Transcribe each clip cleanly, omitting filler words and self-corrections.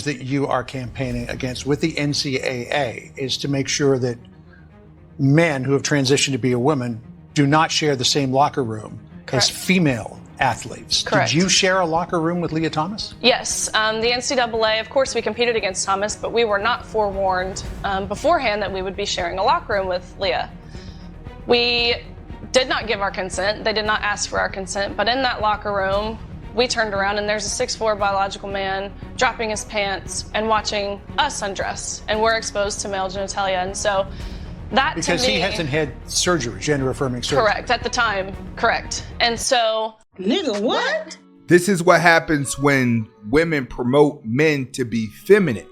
that you are campaigning against with the NCAA is to make sure that men who have transitioned to be a woman do not share the same locker room as female athletes. Correct. Did you share a locker room with Leah Thomas? Yes. The NCAA, of course, we competed against Thomas, but we were not forewarned beforehand that we would be sharing a locker room with Leah. We did not give our consent. They did not ask for our consent, but in that locker room, we turned around and there's a 6'4" biological man dropping his pants and watching us undress, and we're exposed to male genitalia. And so that, because to me, he hasn't had surgery, gender-affirming surgery. Correct, at the time, correct. And so... Nigga, what? This is what happens when women promote men to be feminine.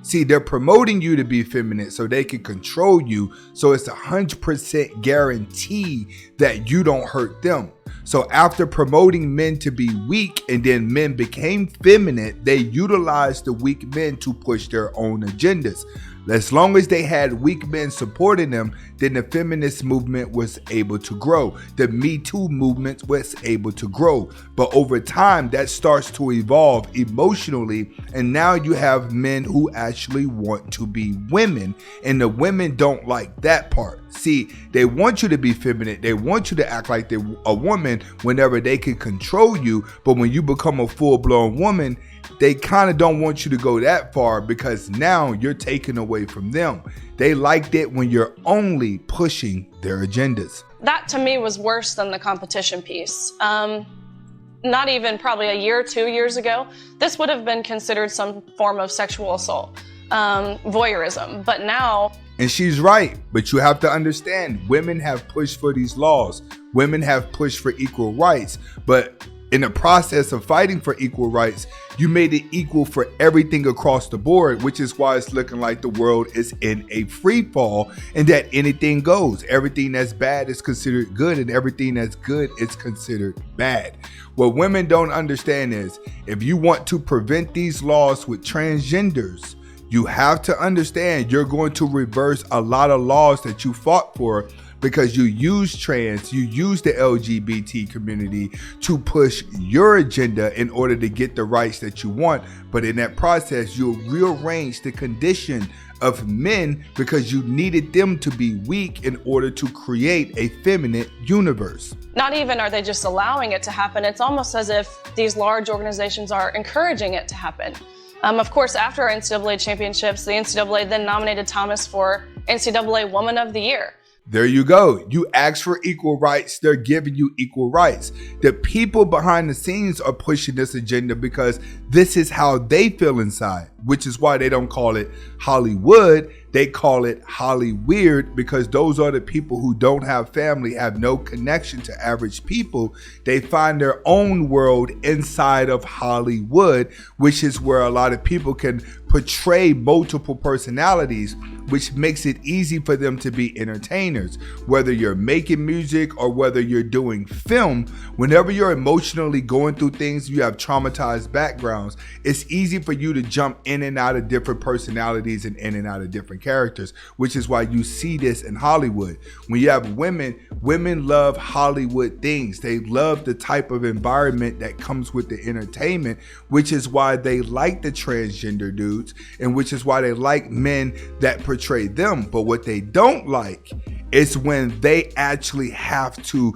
See, they're promoting you to be feminine so they can control you. So it's 100% guarantee that you don't hurt them. So after promoting men to be weak and then men became feminine, they utilized the weak men to push their own agendas. As long as they had weak men supporting them, then the feminist movement was able to grow. The Me Too movement was able to grow. But over time, that starts to evolve emotionally. And now you have men who actually want to be women. And the women don't like that part. See, they want you to be feminine. They want you to act like they're a woman whenever they can control you. But when you become a full-blown woman, they kind of don't want you to go that far because now you're taken away from them. They liked it when you're only pushing their agendas. That to me was worse than the competition piece. Not even probably a year or 2 years ago, this would have been considered some form of sexual assault, voyeurism. But now... And she's right, but you have to understand, women have pushed for these laws. Women have pushed for equal rights, but in the process of fighting for equal rights, you made it equal for everything across the board, which is why it's looking like the world is in a free fall and that anything goes. Everything that's bad is considered good and everything that's good is considered bad. What women don't understand is if you want to prevent these laws with transgenders, you have to understand you're going to reverse a lot of laws that you fought for because you use trans, you use the LGBT community to push your agenda in order to get the rights that you want. But in that process, you'll rearrange the condition of men because you needed them to be weak in order to create a feminine universe. Not even are they just allowing it to happen, it's almost as if these large organizations are encouraging it to happen. Of course, after our NCAA championships, the NCAA then nominated Thomas for NCAA Woman of the Year. There you go. You ask for equal rights, they're giving you equal rights. The people behind the scenes are pushing this agenda because this is how they feel inside, which is why they don't call it Hollywood. They call it Hollyweird because those are the people who don't have family, have no connection to average people. They find their own world inside of Hollywood, which is where a lot of people can portray multiple personalities, which makes it easy for them to be entertainers. Whether you're making music or whether you're doing film, whenever you're emotionally going through things, you have traumatized backgrounds, it's easy for you to jump in and out of different personalities and in and out of different characters, which is why you see this in Hollywood. When you have women love Hollywood things. They love the type of environment that comes with the entertainment, which is why they like the transgender dudes and which is why they like men that portray them. But what they don't like is when they actually have to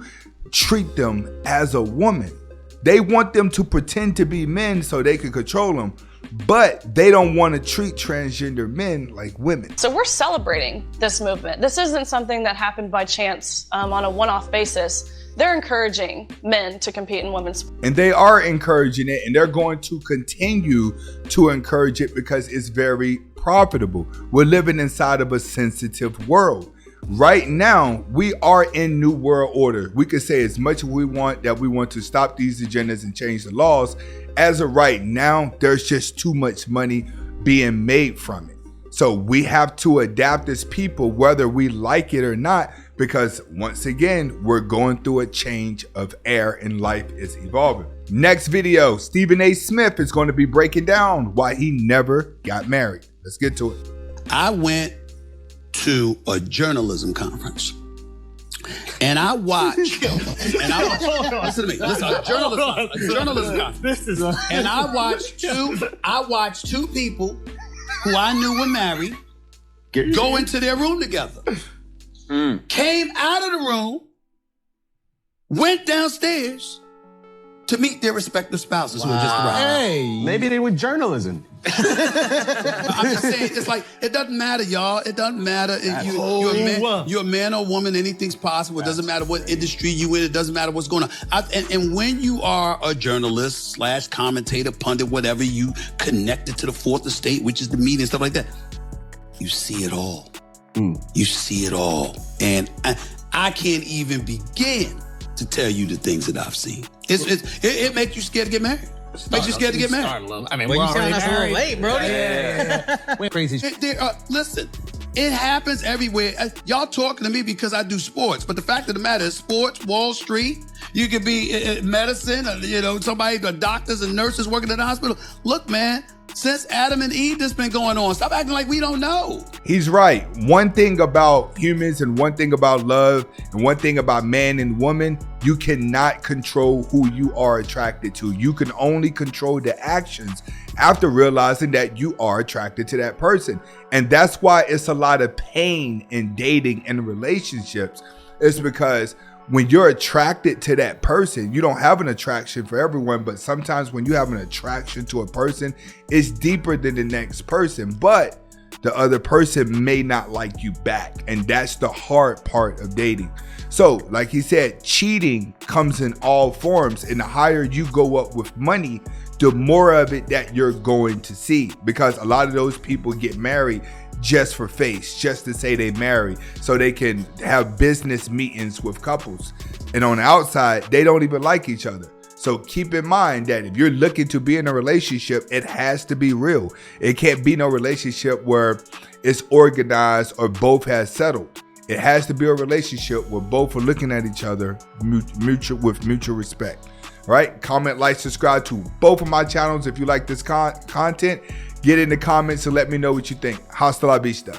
treat them as a woman. They want them to pretend to be men so they can control them, but they don't want to treat transgender men like women. So we're celebrating this movement. This isn't something that happened by chance on a one-off basis. They're encouraging men to compete in women's sports. And they are encouraging it, and they're going to continue to encourage it because it's very profitable. We're living inside of a sensitive world. Right now, we are in New World Order. We could say as much as we want that we want to stop these agendas and change the laws. As of right now, there's just too much money being made from it. So we have to adapt as people, whether we like it or not, because once again, we're going through a change of air and life is evolving. Next video, Stephen A. Smith is going to be breaking down why he never got married. Let's get to it. I went to a journalism conference And I watch. Listen to me. Listen, a journalist guy. And I watched two people who I knew were married go into their room together. Came out of the room, went downstairs to meet their respective spouses who had just arrived. Hey, maybe they were journalism. I'm just saying, it's like, it doesn't matter, y'all. It doesn't matter. You're a man or a woman, anything's possible. It doesn't matter what industry you in. It doesn't matter what's going on. And when you are a journalist / commentator, pundit, whatever, you connected to the fourth estate, which is the media and stuff like that, you see it all. You see it all. And I can't even begin to tell you the things that I've seen. It makes you scared to get married. Makes you scared to get married. I mean, we're already married. A little late, bro. Yeah. We're crazy. Listen, it happens everywhere. Y'all talking to me because I do sports, but the fact of the matter is, sports, Wall Street, you could be in medicine, somebody, the doctors and nurses working in the hospital. Look, man, since Adam and Eve, this been going on. Stop acting like we don't know. He's right. One thing about humans and one thing about love and one thing about man and woman, you cannot control who you are attracted to. You can only control the actions after realizing that you are attracted to that person. And that's why it's a lot of pain in dating and relationships. It's because when you're attracted to that person, you don't have an attraction for everyone, but sometimes when you have an attraction to a person, it's deeper than the next person, but the other person may not like you back. And that's the hard part of dating. So like he said, cheating comes in all forms, and the higher you go up with money, the more of it that you're going to see, because a lot of those people get married just for face, just to say they married, so they can have business meetings with couples. And on the outside, they don't even like each other. So keep in mind that if you're looking to be in a relationship, it has to be real. It can't be no relationship where it's organized or both has settled. It has to be a relationship where both are looking at each other with mutual respect. Right? Comment, like, subscribe to both of my channels if you like this content. Get in the comments and let me know what you think. Hasta la vista.